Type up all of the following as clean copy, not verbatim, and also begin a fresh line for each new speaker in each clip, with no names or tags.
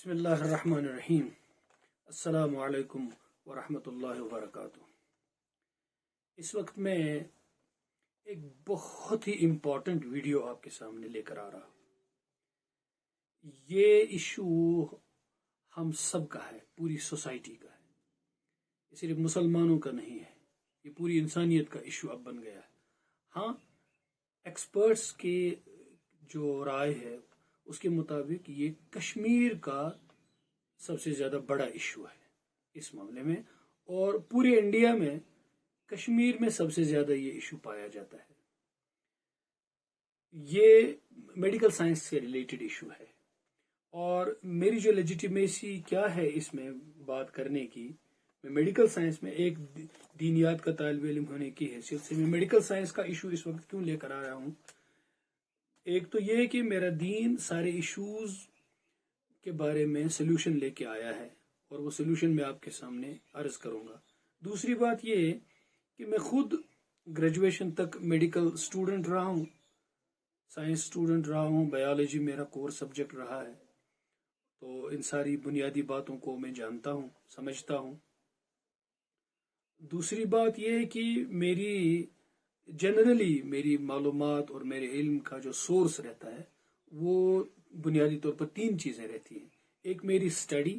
بسم اللہ الرحمن الرحیم۔ السلام علیکم ورحمۃ اللہ وبرکاتہ۔ اس وقت میں ایک بہت ہی امپورٹنٹ ویڈیو آپ کے سامنے لے کر آ رہا ہوں۔ یہ ایشو ہم سب کا ہے، پوری سوسائٹی کا ہے، یہ صرف مسلمانوں کا نہیں ہے، یہ پوری انسانیت کا ایشو اب بن گیا ہے۔ ہاں، ایکسپرٹس کی جو رائے ہے اس کے مطابق یہ کشمیر کا سب سے زیادہ بڑا ایشو ہے اس معاملے میں، اور پورے انڈیا میں کشمیر میں سب سے زیادہ یہ ایشو پایا جاتا ہے۔ یہ میڈیکل سائنس سے ریلیٹڈ ایشو ہے، اور میری جو لیجیٹیمیسی کیا ہے اس میں بات کرنے کی، میں میڈیکل سائنس میں ایک دینیات کا طالب علم ہونے کی حیثیت سے میں میڈیکل سائنس کا ایشو اس وقت کیوں لے کر آ رہا ہوں۔ ایک تو یہ کہ میرا دین سارے ایشوز کے بارے میں سلوشن لے کے آیا ہے، اور وہ سلوشن میں آپ کے سامنے عرض کروں گا۔ دوسری بات یہ کہ میں خود گریجویشن تک میڈیکل اسٹوڈنٹ رہا ہوں، سائنس اسٹوڈنٹ رہا ہوں، بایولوجی میرا کور سبجیکٹ رہا ہے، تو ان ساری بنیادی باتوں کو میں جانتا ہوں، سمجھتا ہوں۔ دوسری بات یہ ہے کہ جنرلی میری معلومات اور میرے علم کا جو سورس رہتا ہے وہ بنیادی طور پر تین چیزیں رہتی ہیں۔ ایک میری اسٹڈی،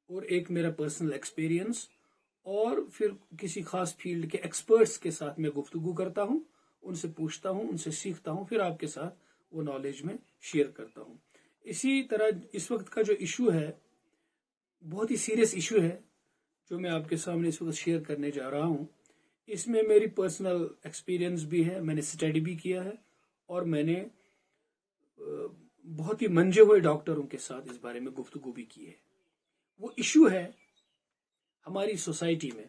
اور ایک میرا پرسنل ایکسپیرینس، اور پھر کسی خاص فیلڈ کے ایکسپرٹس کے ساتھ میں گفتگو کرتا ہوں، ان سے پوچھتا ہوں، ان سے سیکھتا ہوں، پھر آپ کے ساتھ وہ نالج میں شیئر کرتا ہوں۔ اسی طرح اس وقت کا جو ایشو ہے بہت ہی سیریس ایشو ہے جو میں آپ کے سامنے اس وقت شیئر کرنے جا رہا ہوں۔ اس میں میری پرسنل ایکسپیرینس بھی ہے، میں نے اسٹڈی بھی کیا ہے، اور میں نے بہت ہی منجے ہوئے ڈاکٹروں کے ساتھ اس بارے میں گفتگو بھی کی ہے۔ وہ ایشو ہے ہماری سوسائٹی میں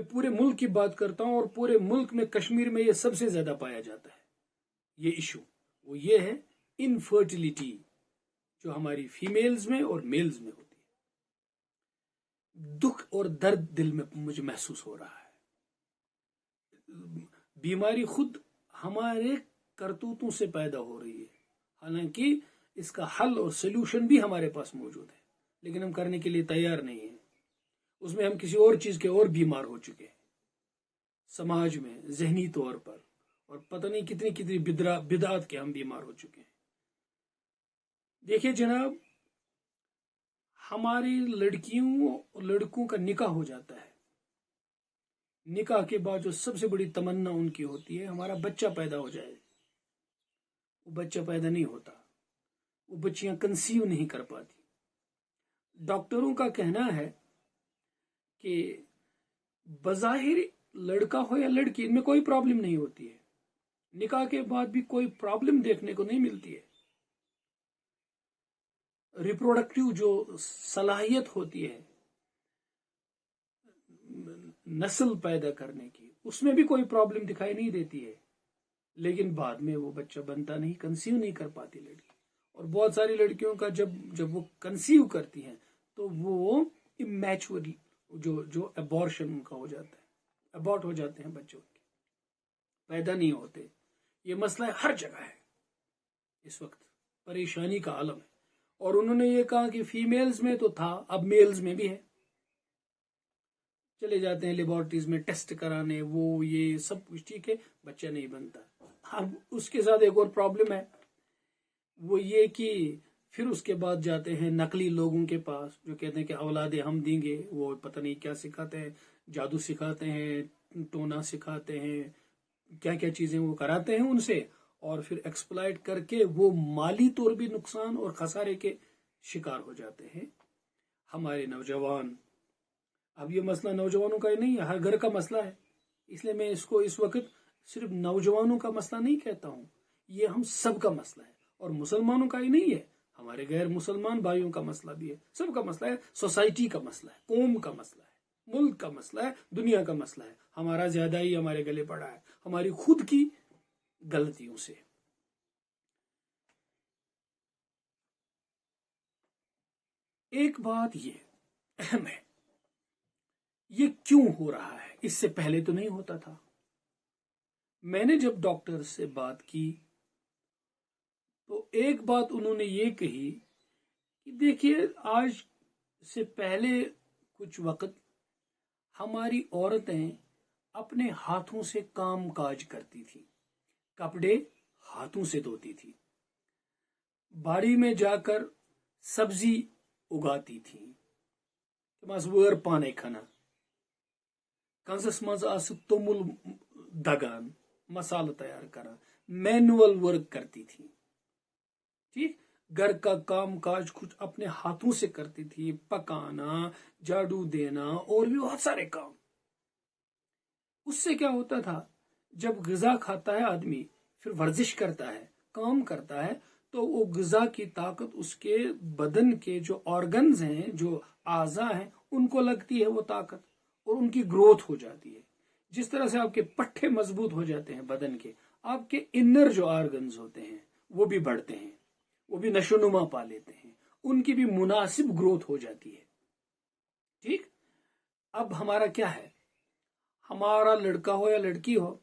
پورے ملک کی بات کرتا ہوں، اور پورے ملک میں کشمیر میں یہ سب سے زیادہ پایا جاتا ہے۔ یہ ایشو وہ یہ ہے انفرٹیلیٹی، جو ہماری فیمیلز میں اور میلز میں ہوتی ہے۔ دکھ اور درد دل میں مجھے محسوس ہو رہا ہے۔ بیماری خود ہمارے کرتوتوں سے پیدا ہو رہی ہے، حالانکہ اس کا حل اور سلوشن بھی ہمارے پاس موجود ہے، لیکن ہم کرنے کے لیے تیار نہیں ہیں۔ اس میں ہم کسی اور چیز کے اور بیمار ہو چکے ہیں، سماج میں ذہنی طور پر، اور پتہ نہیں کتنی کتنی بدعات کے ہم بیمار ہو چکے ہیں۔ دیکھیے جناب، ہماری لڑکیوں اور لڑکوں کا نکاح ہو جاتا ہے، نکاح کے بعد جو سب سے بڑی تمنا ان کی ہوتی ہے ہمارا بچہ پیدا ہو جائے۔ وہ بچہ پیدا نہیں ہوتا، وہ بچیاں کنسیو نہیں کر پاتی۔ ڈاکٹروں کا کہنا ہے کہ بظاہر لڑکا ہو یا لڑکی، ان میں کوئی پرابلم نہیں ہوتی ہے، نکاح کے بعد بھی کوئی پرابلم دیکھنے کو نہیں ملتی ہے۔ ریپروڈکٹیو جو صلاحیت ہوتی ہے نسل پیدا کرنے کی، اس میں بھی کوئی پرابلم دکھائی نہیں دیتی ہے، لیکن بعد میں وہ بچہ بنتا نہیں، کنسیو نہیں کر پاتی لڑکی۔ اور بہت ساری لڑکیوں کا جب وہ کنسیو کرتی ہیں تو وہ امیچور جو ابارشن ان کا ہو جاتا ہے، ابارٹ ہو جاتے ہیں بچوں کے، پیدا نہیں ہوتے۔ یہ مسئلہ ہر جگہ ہے، اس وقت پریشانی کا عالم ہے۔ اور انہوں نے یہ کہا کہ فیمیلز میں تو تھا، اب میلز میں بھی ہے۔ چلے جاتے ہیں لیبارٹریز میں ٹیسٹ کرانے، وہ یہ سب کچھ ٹھیک ہے، بچہ نہیں بنتا۔ اب اس کے ساتھ ایک اور پرابلم ہے، وہ یہ کہ پھر اس کے بعد جاتے ہیں نقلی لوگوں کے پاس جو کہتے ہیں کہ اولادیں ہم دیں گے، وہ پتہ نہیں کیا سکھاتے ہیں، جادو سکھاتے ہیں، ٹونا سکھاتے ہیں، کیا کیا چیزیں وہ کراتے ہیں ان سے، اور پھر ایکسپلائٹ کر کے وہ مالی طور بھی نقصان اور خسارے کے شکار ہو جاتے ہیں ہمارے نوجوان۔ اب یہ مسئلہ نوجوانوں کا ہی نہیں ہے، ہر گھر کا مسئلہ ہے، اس لیے میں اس کو اس وقت صرف نوجوانوں کا مسئلہ نہیں کہتا ہوں، یہ ہم سب کا مسئلہ ہے، اور مسلمانوں کا ہی نہیں ہے، ہمارے غیر مسلمان بھائیوں کا مسئلہ بھی ہے، سب کا مسئلہ ہے، سوسائٹی کا مسئلہ ہے، قوم کا مسئلہ ہے، ملک کا مسئلہ ہے، دنیا کا مسئلہ ہے۔ ہمارا زیادہ ہی ہمارے گلے پڑا ہے ہماری خود کی غلطیوں سے۔ ایک بات یہ اہم ہے، یہ کیوں ہو رہا ہے؟ اس سے پہلے تو نہیں ہوتا تھا۔ میں نے جب ڈاکٹر سے بات کی تو ایک بات انہوں نے یہ کہی دیکھیے آج سے پہلے کچھ وقت ہماری عورتیں اپنے ہاتھوں سے کام کاج کرتی تھی، کپڑے ہاتھوں سے دھوتی تھی، باڑی میں جا کر سبزی اگاتی تھی، وٲر پانے کھنان، کنزس مز تومل دگان، مسالہ تیار کران، مینول ورک کرتی تھی، ٹھیک، گھر کا کام کاج کچھ اپنے ہاتھوں سے کرتی تھی، پکانا، جھاڑو دینا اور بھی بہت سارے کام۔ اس سے کیا ہوتا تھا، جب غذا کھاتا ہے آدمی، پھر ورزش کرتا ہے، کام کرتا ہے، تو وہ غذا کی طاقت اس کے بدن کے جو آرگنز ہیں، جو اعضاء ہیں، ان کو لگتی ہے وہ طاقت، اور ان کی گروتھ ہو جاتی ہے۔ جس طرح سے آپ کے پٹھے مضبوط ہو جاتے ہیں بدن کے، آپ کے انر جو آرگنز ہوتے ہیں وہ بھی بڑھتے ہیں، وہ بھی نشو نما پا لیتے ہیں، ان کی بھی مناسب گروتھ ہو جاتی ہے، ٹھیک۔ اب ہمارا کیا ہے، ہمارا لڑکا ہو یا لڑکی ہو،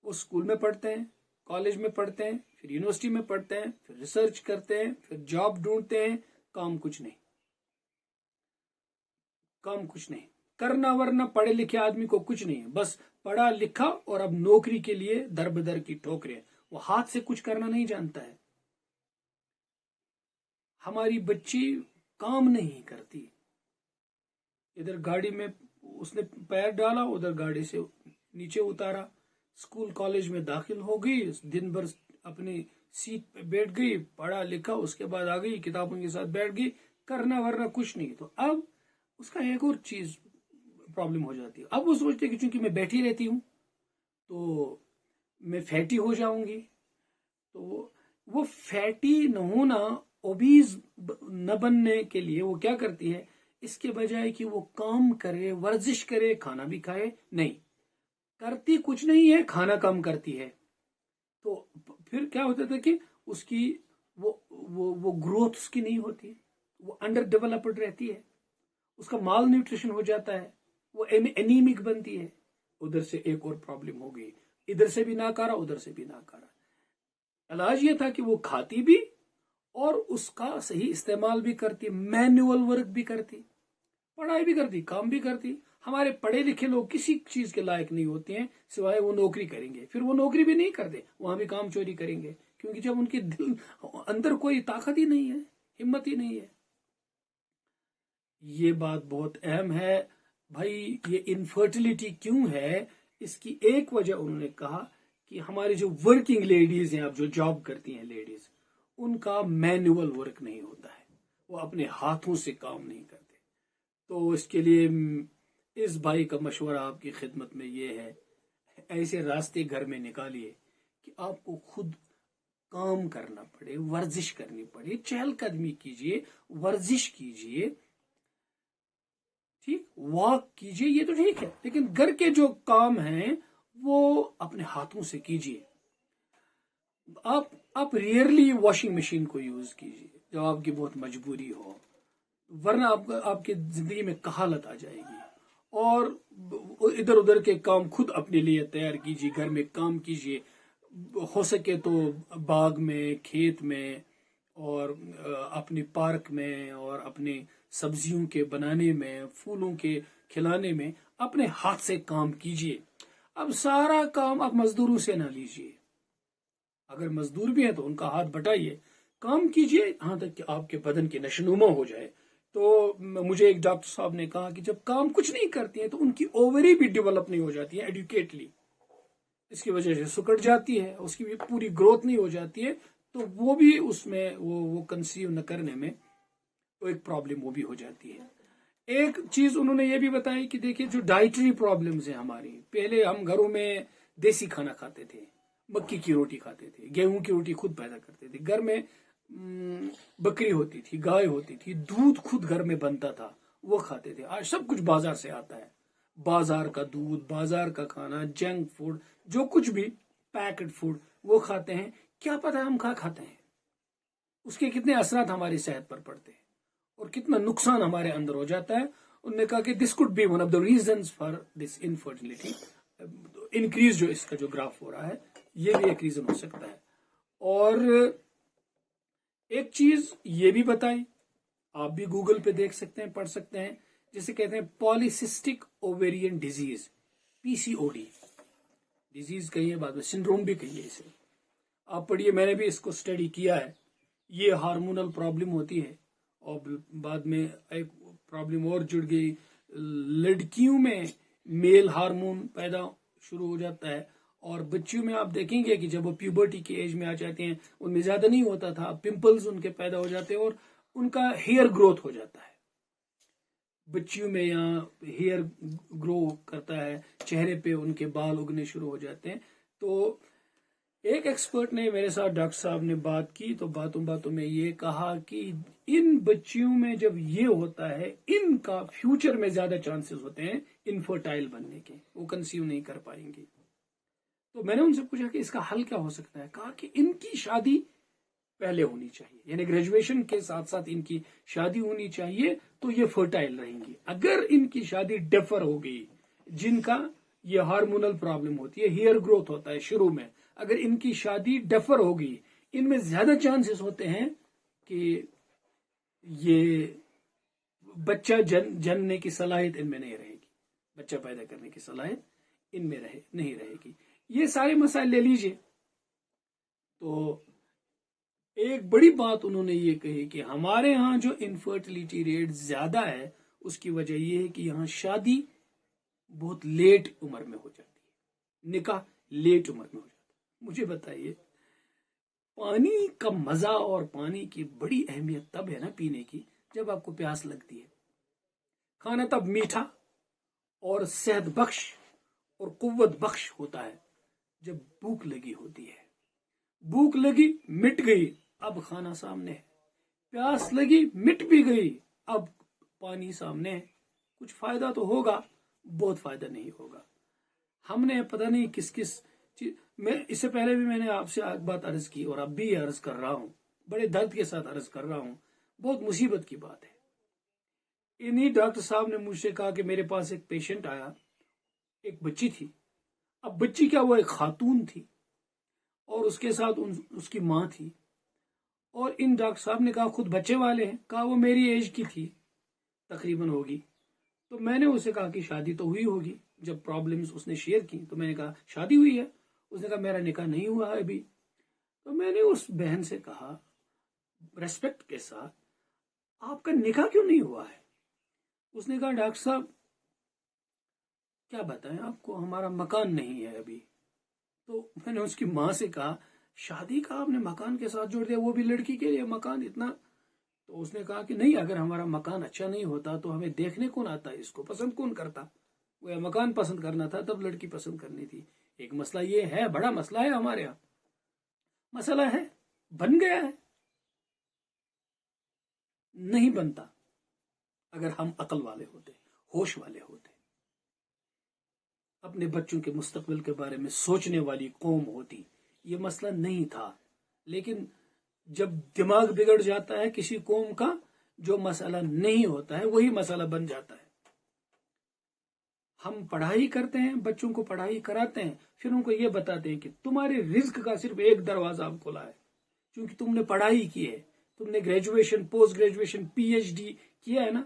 وہ اسکول میں پڑھتے ہیں، کالج میں پڑھتے ہیں، پھر یونیورسٹی میں پڑھتے ہیں، پھر ریسرچ کرتے ہیں، پھر جاب ڈھونڈتے ہیں، کام کچھ نہیں، کام کچھ نہیں کرنا، ورنہ پڑھے لکھے آدمی کو کچھ نہیں، بس پڑھا لکھا اور اب نوکری کے لیے در بدر کی ٹھوکریں، وہ ہاتھ سے کچھ کرنا نہیں جانتا ہے۔ ہماری بچی کام نہیں کرتی، ادھر گاڑی میں اس نے پیر ڈالا، ادھر گاڑی سے نیچے اتارا، اسکول کالج میں داخل ہو گئی، دن بھر اپنی سیٹ پہ بیٹھ گئی، پڑھا لکھا، اس کے بعد آ گئی کتابوں کے ساتھ بیٹھ گئی، کرنا ورنہ کچھ نہیں۔ تو اب اس کا ایک اور چیز پرابلم ہو جاتی ہے، اب وہ سوچتے کہ چونکہ میں بیٹھی رہتی ہوں تو میں فیٹی ہو جاؤں گی، تو وہ فیٹی نہ ہونا، اوبیز نہ بننے کے لیے وہ کیا کرتی ہے، اس کے بجائے کہ وہ کام کرے، ورزش کرے، کھانا بھی کھائے، نہیں کرتی، کچھ نہیں ہے، کھانا کم کرتی ہے، تو پھر کیا ہوتا تھا کہ اس کی وہ گروتھ اس کی نہیں ہوتی، وہ انڈر ڈیولپڈ رہتی ہے، اس کا مال نیوٹریشن ہو جاتا ہے، وہ اینیمک بنتی ہے۔ ادھر سے ایک اور پرابلم ہو گئی، ادھر سے بھی ناکارہ، ادھر سے بھی ناکارہ۔ علاج یہ تھا کہ وہ کھاتی بھی اور اس کا صحیح استعمال بھی کرتی، مینول ورک بھی کرتی، پڑھائی بھی کرتی، کام بھی کرتی۔ ہمارے پڑھے لکھے لوگ کسی چیز کے لائق نہیں ہوتے ہیں سوائے وہ نوکری کریں گے، پھر وہ نوکری بھی نہیں کرتے، وہاں بھی کام چوری کریں گے، کیونکہ جب ان کے دل اندر کوئی طاقت ہی نہیں ہے، ہمت ہی نہیں ہے۔ یہ بات بہت اہم ہے بھائی، یہ انفرٹیلٹی کیوں ہے، اس کی ایک وجہ انہوں نے کہا کہ ہماری جو ورکنگ لیڈیز ہیں، اب جو جاب کرتی ہیں لیڈیز، ان کا مینول ورک نہیں ہوتا ہے، وہ اپنے ہاتھوں سے کام نہیں کرتے۔ تو اس کے لیے اس بھائی کا مشورہ آپ کی خدمت میں یہ ہے، ایسے راستے گھر میں نکالیے کہ آپ کو خود کام کرنا پڑے، ورزش کرنی پڑے، چہل قدمی کیجیے، ورزش کیجیے، ٹھیک، واک کیجیے، یہ تو ٹھیک ہے، لیکن گھر کے جو کام ہیں وہ اپنے ہاتھوں سے کیجیے۔ آپ ریئرلی واشنگ مشین کو یوز کیجیے جب آپ کی بہت مجبوری ہو، ورنہ آپ کی زندگی میں کہالت آ جائے گی۔ اور ادھر ادھر کے کام خود اپنے لیے تیار کیجیے، گھر میں کام کیجیے، ہو سکے تو باغ میں، کھیت میں، اور اپنی پارک میں، اور اپنے سبزیوں کے بنانے میں، پھولوں کے کھلانے میں اپنے ہاتھ سے کام کیجیے۔ اب سارا کام آپ مزدوروں سے نہ لیجیے، اگر مزدور بھی ہیں تو ان کا ہاتھ بٹائیے، کام کیجیے یہاں تک کہ آپ کے بدن کی نشوونما ہو جائے۔ تو مجھے ایک ڈاکٹر صاحب نے کہا کہ جب کام کچھ نہیں کرتی ہیں تو ان کی اووری بھی ڈیولپ نہیں ہو جاتی ہے ایڈوکیٹلی، اس کی وجہ سے سکڑ جاتی ہے، اس کی بھی پوری گروتھ نہیں ہو جاتی ہے، تو وہ بھی اس میں وہ کنسیو نہ کرنے میں ایک پرابلم وہ بھی ہو جاتی ہے۔ ایک چیز انہوں نے یہ بھی بتائی کہ دیکھیے جو ڈائٹری پرابلمز ہیں ہماری، پہلے ہم گھروں میں دیسی کھانا کھاتے تھے، مکی کی روٹی کھاتے تھے، گیہوں کی روٹی خود پیدا کرتے تھے، گھر میں بکری ہوتی تھی، گائے ہوتی تھی، دودھ خود گھر میں بنتا تھا، وہ کھاتے تھے۔ آج سب کچھ بازار سے آتا ہے، بازار کا دودھ، بازار کا کھانا، جنک فوڈ، جو کچھ بھی پیکڈ فوڈ وہ کھاتے ہیں۔ کیا پتہ ہم کھاتے ہیں، اس کے کتنے اثرات ہماری صحت پر پڑتے ہیں اور کتنا نقصان ہمارے اندر ہو جاتا ہے۔ انہوں نے کہا کہ this could be one of the reasons for this infertility, increase جو اس کا جو گراف ہو رہا ہے، یہ بھی ایک ریزن ہو سکتا ہے۔ اور ایک چیز یہ بھی بتائی آپ بھی گوگل پہ دیکھ سکتے ہیں، پڑھ سکتے ہیں، جسے کہتے ہیں پالیسسٹک اوویرین ڈیزیز، PCOD ڈیزیز کہیے، بعد میں سنڈروم بھی کہیے اسے، آپ پڑھیے، میں نے بھی اس کو اسٹڈی کیا ہے۔ یہ ہارمونل پرابلم ہوتی ہے، اور بعد میں ایک پرابلم اور جڑ گئی، لڑکیوں میں میل ہارمون پیدا شروع ہو جاتا ہے، اور بچیوں میں آپ دیکھیں گے کہ جب وہ پیوبرٹی کی ایج میں آ جاتے ہیں ان میں زیادہ نہیں ہوتا تھا، پمپلز ان کے پیدا ہو جاتے ہیں اور ان کا ہیئر گروتھ ہو جاتا ہے۔ بچیوں میں یہاں ہیئر گرو کرتا ہے، چہرے پہ ان کے بال اگنے شروع ہو جاتے ہیں۔ تو ایک ایکسپرٹ نے میرے ساتھ، ڈاکٹر صاحب نے بات کی، تو باتوں میں یہ کہا کہ ان بچیوں میں جب یہ ہوتا ہے، ان کا فیوچر میں زیادہ چانسز ہوتے ہیں انفرٹائل بننے کے، وہ کنسیو نہیں کر پائیں گے۔ تو میں نے ان سے پوچھا کہ اس کا حل کیا ہو سکتا ہے؟ کہا کہ ان کی شادی پہلے ہونی چاہیے، یعنی گریجویشن کے ساتھ ساتھ ان کی شادی ہونی چاہیے، تو یہ فرٹائل رہیں گی۔ اگر ان کی شادی ڈیفر ہو گئی، جن کا یہ ہارمونل پرابلم ہوتی ہے، ہیئر گروتھ ہوتا ہے شروع میں، اگر ان کی شادی ڈیفر ہو گئی، ان میں زیادہ چانسز ہوتے ہیں کہ یہ بچہ جننے کی صلاحیت ان میں نہیں رہے گی، بچہ پیدا کرنے کی صلاحیت ان میں نہیں رہے گی۔ یہ سارے مسائل لے لیجئے۔ تو ایک بڑی بات انہوں نے یہ کہی کہ ہمارے ہاں جو انفرٹیلیٹی ریٹ زیادہ ہے، اس کی وجہ یہ ہے کہ یہاں شادی بہت لیٹ عمر میں ہو جاتی ہے، نکاح لیٹ عمر میں ہو جاتا ہے۔ مجھے بتائیے، پانی کا مزہ اور پانی کی بڑی اہمیت تب ہے نا پینے کی، جب آپ کو پیاس لگتی ہے۔ کھانا تب میٹھا اور صحت بخش اور قوت بخش ہوتا ہے جب بھوک لگی ہوتی ہے۔ بھوک لگی، مٹ گئی، اب کھانا سامنے ہے۔ پیاس لگی، مٹ بھی گئی، اب پانی سامنے ہے۔ کچھ فائدہ تو ہوگا، بہت فائدہ نہیں ہوگا۔ ہم نے پتہ نہیں کس چیز میں، اس سے پہلے بھی میں نے آپ سے بات عرض کی اور اب بھی عرض کر رہا ہوں، بڑے درد کے ساتھ عرض کر رہا ہوں، بہت مصیبت کی بات ہے۔ انہی ڈاکٹر صاحب نے مجھ سے کہا کہ میرے پاس ایک پیشنٹ آیا، ایک بچی تھی۔ اب بچی کیا، وہ ایک خاتون تھی اور اس کے ساتھ اس کی ماں تھی، اور ان ڈاکٹر صاحب نے کہا خود بچے والے ہیں، کہا وہ میری ایج کی تھی تقریباً ہوگی۔ تو میں نے اسے کہا کہ شادی تو ہوئی ہوگی، جب پرابلمز اس نے شیئر کی تو میں نے کہا شادی ہوئی ہے؟ اس نے کہا میرا نکاح نہیں ہوا ہے ابھی۔ تو میں نے اس بہن سے کہا ریسپیکٹ کے ساتھ، آپ کا نکاح کیوں نہیں ہوا ہے؟ اس نے کہا ڈاکٹر صاحب کیا بتائیں آپ کو، ہمارا مکان نہیں ہے ابھی۔ تو میں نے اس کی ماں سے کہا شادی کا آپ نے مکان کے ساتھ جوڑ دیا، وہ بھی لڑکی کے لیے مکان اتنا؟ تو اس نے کہا کہ نہیں، اگر ہمارا مکان اچھا نہیں ہوتا تو ہمیں دیکھنے کون آتا، اس کو پسند کون کرتا؟ وہ مکان پسند کرنا تھا تب لڑکی پسند کرنی تھی۔ ایک مسئلہ یہ ہے، بڑا مسئلہ ہے ہمارے یہاں، مسئلہ ہے، بن گیا ہے، نہیں بنتا اگر ہم عقل والے ہوتے، ہوش والے ہوتے، اپنے بچوں کے مستقبل کے بارے میں سوچنے والی قوم ہوتی، یہ مسئلہ نہیں تھا۔ لیکن جب دماغ بگڑ جاتا ہے کسی قوم کا، جو مسئلہ نہیں ہوتا ہے وہی مسئلہ بن جاتا ہے۔ ہم پڑھائی کرتے ہیں، بچوں کو پڑھائی کراتے ہیں، پھر ان کو یہ بتاتے ہیں کہ تمہارے رزق کا صرف ایک دروازہ اب کھلا ہے، کیونکہ تم نے پڑھائی کی ہے، تم نے گریجویشن، پوسٹ گریجویشن، PhD کیا ہے نا،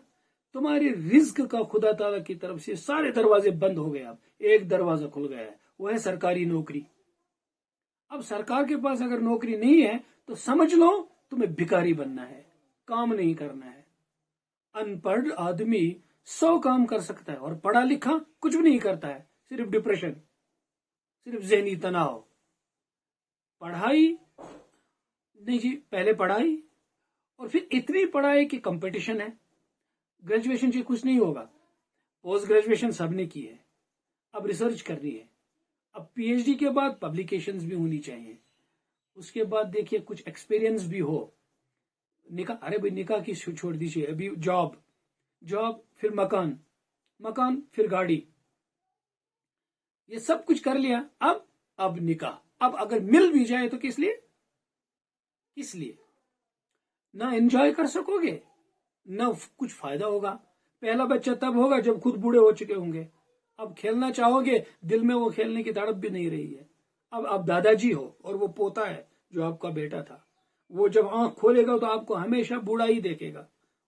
تمہارے رزق کا خدا تعالیٰ کی طرف سے سارے دروازے بند ہو گئے، اب ایک دروازہ کھل گیا ہے، وہ ہے سرکاری نوکری۔ اب سرکار کے پاس اگر نوکری نہیں ہے تو سمجھ لو تمہیں بھکاری بننا ہے، کام نہیں کرنا ہے۔ ان پڑھ آدمی 100 کام کر سکتا ہے، اور پڑھا لکھا کچھ بھی نہیں کرتا ہے، صرف ڈپریشن، صرف ذہنی تناؤ۔ پڑھائی نہیں جی، پہلے پڑھائی اور پھر اتنی پڑھائی کہ کمپٹیشن ہے۔ گریجویشن سے کچھ نہیں ہوگا، پوسٹ گریجویشن سب نے کی ہے، اب ریسرچ کرنی ہے، اب PhD کے بعد پبلیکیشنز بھی ہونی چاہیے، اس کے بعد دیکھیے کچھ ایکسپیرینس بھی ہو۔ نکاح، ارے بھائی نکاح کی چھوڑ دیجیے، ابھی جاب پھر مکان پھر گاڑی، یہ سب کچھ کر لیا، اب نکاح۔ اب اگر مل بھی جائے تو کس لیے نہ انجوائے کر سکو گے، نہ کچھ فائدہ ہوگا۔ پہلا بچہ تب ہوگا جب خود بوڑھے ہو چکے ہوں گے، اب کھیلنا چاہو گے، دل میں وہ کھیلنے کی تڑپ بھی نہیں رہی ہے۔ اب دادا جی ہو اور وہ پوتا ہے جو آپ کا بیٹا تھا، وہ جب آنکھ کھولے گا تو آپ کو ہمیشہ بوڑھا ہی دیکھے گا،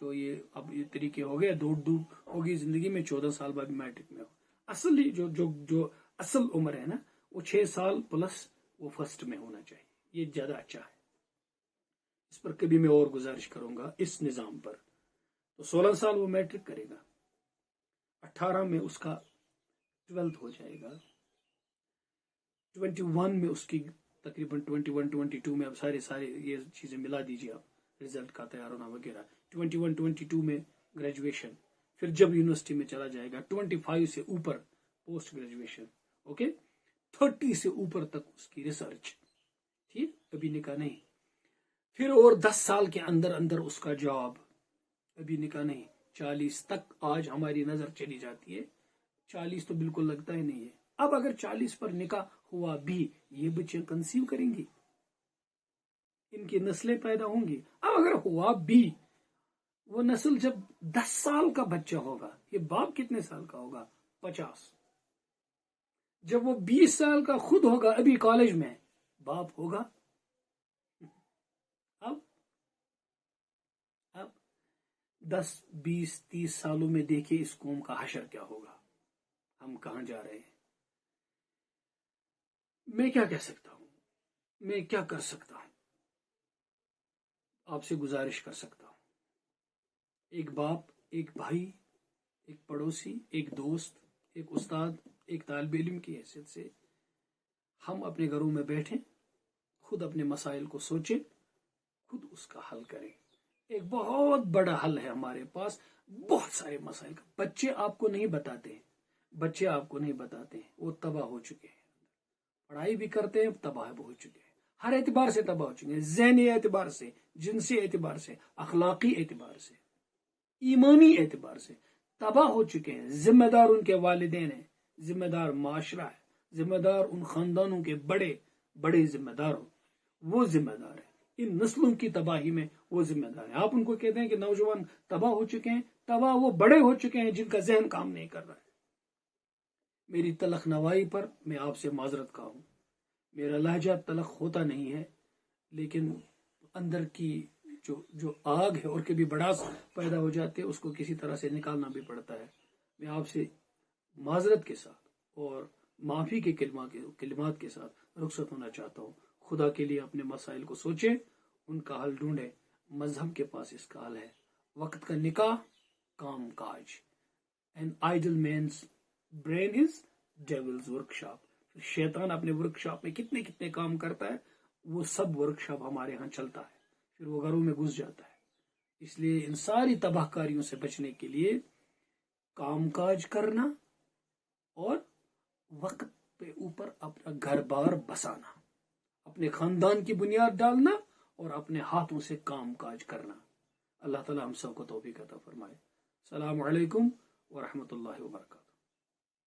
جو یہ اب یہ طریقے ہو گئے، دوڑ ہوگی زندگی میں 14 سال بعد میٹرک میں ہو. اصل جو اصل عمر ہے نا وہ 6 سال پلس وہ فرسٹ میں ہونا چاہیے. یہ زیادہ اچھا ہے. اس پر کبھی میں اور گزارش کروں گا اس نظام پر. تو 16 سال وہ میٹرک کرے گا، 18 میں اس کا 12th ہو جائے گا، 21 میں اس کی تقریباً 22 میں اب سارے یہ چیزیں ملا دیجیے آپ، رزلٹ کا تیار ہونا وغیرہ. 22 میں گریجویشن. پھر جب یونیورسٹی میں چلا جائے گا 25 سے اوپر پوسٹ گریجویشن. اوکے 30 سے اوپر تک اس کی ریسرچ. ٹھیک، ابھی نکاح نہیں. پھر اور 10 سال کے اندر اس کا جاب. ابھی نکاح نہیں. 40 تک آج ہماری نظر چلی جاتی ہے. 40 تو بالکل لگتا ہی نہیں ہے. اب اگر 40 پر نکاح ہوا بھی یہ بچے کنسیو کریں گی، ان کی نسلیں پیدا ہوں گی. اب اگر ہوا بھی وہ نسل جب 10 سال کا بچہ ہوگا، یہ باپ کتنے سال کا ہوگا؟ 50. جب وہ 20 سال کا خود ہوگا ابھی کالج میں، باپ ہوگا. اب 10 20 30 سالوں میں دیکھیے اس قوم کا حشر کیا ہوگا، ہم کہاں جا رہے ہیں. میں کیا کہہ سکتا ہوں، میں کیا کر سکتا ہوں، آپ سے گزارش کر سکتا ہوں. ایک باپ، ایک بھائی، ایک پڑوسی، ایک دوست، ایک استاد، ایک طالب علم کی حیثیت سے ہم اپنے گھروں میں بیٹھیں، خود اپنے مسائل کو سوچیں، خود اس کا حل کریں. ایک بہت بڑا حل ہے ہمارے پاس بہت سارے مسائل کا. بچے آپ کو نہیں بتاتے ہیں، وہ تباہ ہو چکے ہیں. پڑھائی بھی کرتے ہیں، تباہ ہو چکے ہیں، ہر اعتبار سے تباہ ہو چکے ہیں. ذہنی اعتبار سے، جنسی اعتبار سے، اخلاقی اعتبار سے، ایمانی اعتبار سے تباہ ہو چکے ہیں. ذمہ دار ان کے والدین ہیں، ذمہ دار معاشرہ ہے، ذمہ دار ان خاندانوں کے بڑے بڑے ذمہ دار ہو، وہ ذمہ دار ہے. ان نسلوں کی تباہی میں وہ ذمہ دار ہے. آپ ان کو کہتے ہیں کہ نوجوان تباہ ہو چکے ہیں، تباہ وہ بڑے ہو چکے ہیں جن کا ذہن کام نہیں کر رہا ہے. میری تلخ نوائی پر میں آپ سے معذرت کا ہوں. میرا لہجہ تلخ ہوتا نہیں ہے، لیکن اندر کی جو آگ ہے اور کبھی بڑاس پیدا ہو جاتے اس کو کسی طرح سے نکالنا بھی پڑتا ہے. میں آپ سے معذرت کے ساتھ اور معافی کے کلمات کے ساتھ رخصت ہونا چاہتا ہوں. خدا کے لیے اپنے مسائل کو سوچیں، ان کا حل ڈھونڈیں. مذہب کے پاس اس کا حل ہے. وقت کا نکاح، کام کاج. An idle man's brain is devil's workshop. شیطان اپنے ورک شاپ میں کتنے کام کرتا ہے، وہ سب ورک شاپ ہمارے ہاں چلتا ہے، پھر وہ گھروں میں گھس جاتا ہے. اس لیے ان ساری تباہ کاریوں سے بچنے کے لیے کام کاج کرنا اور وقت پہ اوپر اپنا گھر بار بسانا، اپنے خاندان کی بنیاد ڈالنا اور اپنے ہاتھوں سے کام کاج کرنا. اللہ تعالی ہم سب کو توفیق عطا فرمائے. السلام علیکم ورحمۃ اللہ وبرکاتہ.